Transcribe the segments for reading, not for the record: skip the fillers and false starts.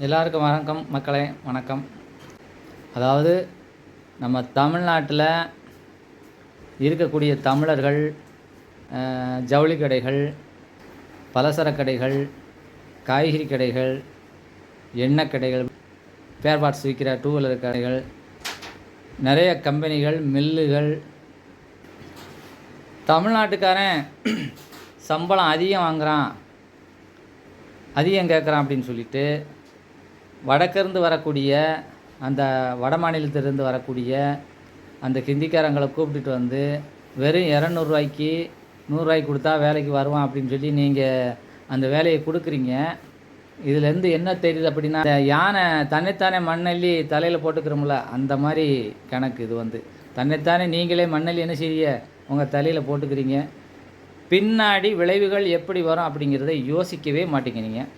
எல்லாருக்கும் வணக்கம் மக்களே, வணக்கம். அதாவது நம்ம தமிழ்நாட்டில் இருக்கக்கூடிய தமிழர்கள் ஜவுளி கடைகள், பலசரக்கு கடைகள், காய்கறி கடைகள், எண்ணெய் கடைகள், ஸ்பேர் பார்ட்ஸ் விற்கிற டூ வீலர் கடைகள், நிறைய கம்பெனிகள், மில்லுகள். தமிழ்நாட்டுக்காரன் சம்பளம் அதிகம் வாங்குகிறான், அதிகம் கேட்குறான் அப்படின்னு சொல்லிட்டு வடக்கிருந்து வரக்கூடிய அந்த வட மாநிலத்திலிருந்து வரக்கூடிய அந்த ஹிந்திக்காரங்களை கூப்பிட்டுட்டு வந்து வெறும் 200 100 கொடுத்தா வேலைக்கு வருவான் அப்படின்னு சொல்லி நீங்கள் அந்த வேலையை கொடுக்குறீங்க. இதுலேருந்து என்ன தெரியுது அப்படின்னா, யானை தன்னைத்தானே மண்ணள்ளி தலையில் போட்டுக்கிறோம்ல, அந்த மாதிரி கணக்கு. இது தன்னைத்தானே நீங்களே மண்ணள்ளி என்ன செய்ய உங்கள் தலையில் போட்டுக்கிறீங்க. பின்னாடி விளைவுகள் எப்படி வரும் அப்படிங்கிறத யோசிக்கவே மாட்டீங்க. நீங்கள்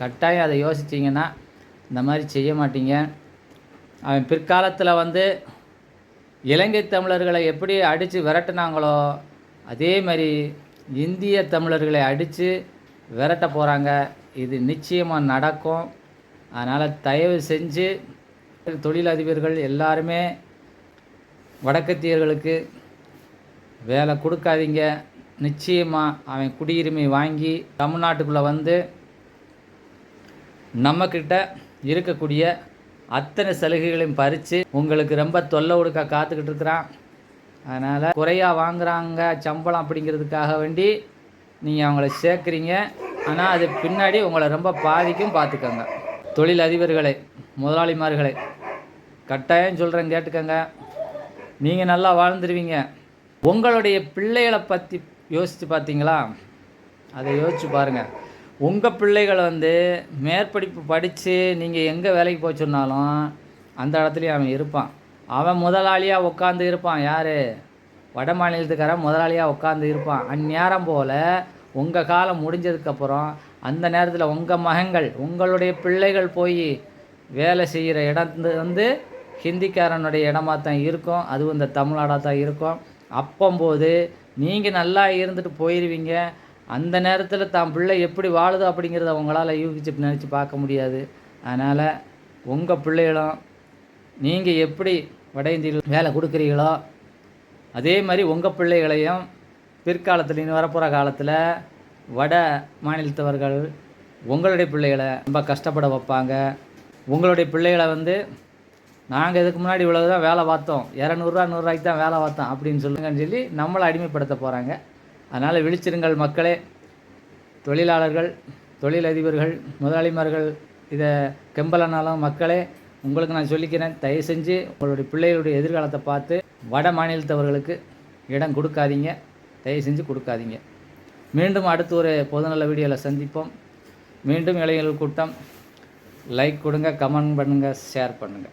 கட்டாயம் அதை யோசிச்சிங்கன்னா இந்த மாதிரி செய்ய மாட்டீங்க. அவன் பிற்காலத்தில் இலங்கை தமிழர்களை எப்படி அடித்து விரட்டினாங்களோ அதே மாதிரி இந்திய தமிழர்களை அடித்து விரட்ட போகிறாங்க. இது நிச்சயமாக நடக்கும். அதனால் தயவு செஞ்சு தொழிலதிபர்கள் எல்லாருமே வடக்கத்தியர்களுக்கு வேலை கொடுக்காதீங்க. நிச்சயமாக அவன் குடியுரிமை வாங்கி தமிழ்நாட்டுக்குள்ளே நம்மக்கிட்ட இருக்கக்கூடிய அத்தனை சலுகைகளையும் பறித்து உங்களுக்கு ரொம்ப தொல்லை கொடுக்க காத்துக்கிட்டு இருக்கிறான். அதனால் குறையாக வாங்குகிறாங்க சம்பளம் அப்படிங்கிறதுக்காக வேண்டி நீங்கள் அவங்கள சேர்க்குறீங்க. ஆனால் அது பின்னாடி உங்களை ரொம்ப பாதிக்கும், பார்த்துக்கோங்க. தொழில் அதிபர்களை, முதலாளிமார்களை கட்டாயம் சொல்கிறேன், கேட்டுக்கோங்க. நீங்கள் நல்லா வாழ்ந்துருவீங்க. உங்களுடைய பிள்ளைகளை பற்றி யோசித்து பார்த்தீங்களா? அதை யோசித்து பாருங்கள். உங்கள் பிள்ளைகள் மேற்படிப்பு படித்து நீங்கள் எங்கே வேலைக்கு போய் சொன்னாலும் அந்த இடத்துலையும் அவன் இருப்பான். அவன் முதலாளியாக உட்காந்து இருப்பான். யார்? வட மாநிலத்துக்காரன் முதலாளியாக உட்காந்து இருப்பான். அந்நேரம் போல் உங்கள் காலம் முடிஞ்சதுக்கப்புறம் அந்த நேரத்தில் உங்கள் மகன்கள், உங்களுடைய பிள்ளைகள் போய் வேலை செய்கிற இடம் ஹிந்திக்காரனுடைய இடமா தான் இருக்கும். அதுவும் இந்த தமிழ்நாடாக தான் இருக்கும். அப்போம்போது நீங்கள் நல்லா இருந்துட்டு போயிடுவீங்க. அந்த நேரத்தில் தான் பிள்ளை எப்படி வாழுது அப்படிங்கிறத உங்களால் யூகிச்சு நினச்சி பார்க்க முடியாது. அதனால் உங்கள் பிள்ளைகளும் நீங்கள் எப்படி வட இந்தியில் வேலை கொடுக்குறீங்களோ அதே மாதிரி உங்கள் பிள்ளைகளையும் பிற்காலத்தில் இன்னும் வரப்போகிற காலத்தில் வட மாநிலத்தவர்கள் உங்களுடைய பிள்ளைகளை ரொம்ப கஷ்டப்பட வைப்பாங்க. உங்களுடைய பிள்ளைகளை நாங்கள் இதுக்கு முன்னாடி இவ்வளவு தான் வேலை பார்த்தோம், 200 100 தான் வேலை பார்த்தோம் அப்படின்னு சொல்லுங்கன்னு சொல்லி நம்மளை அடிமைப்படுத்த போகிறாங்க. அதனால் விழிச்சிருங்கள் மக்களே. தொழிலாளர்கள், தொழிலதிபர்கள், முதலாளிமார்கள் இதை கெம்பலனாலும் மக்களே உங்களுக்கு நான் சொல்லிக்கிறேன், தயவு செஞ்சு உங்களுடைய பிள்ளைகளுடைய எதிர்காலத்தை பார்த்து வட மாநிலத்தவர்களுக்கு இடம் கொடுக்காதீங்க, தயவு செஞ்சு கொடுக்காதீங்க. மீண்டும் அடுத்து ஒரு பொதுநல வீடியோவில் சந்திப்போம். மீண்டும் இளைஞர்கள் கூட்டம். லைக் கொடுங்க, கமெண்ட் பண்ணுங்கள், ஷேர் பண்ணுங்கள்.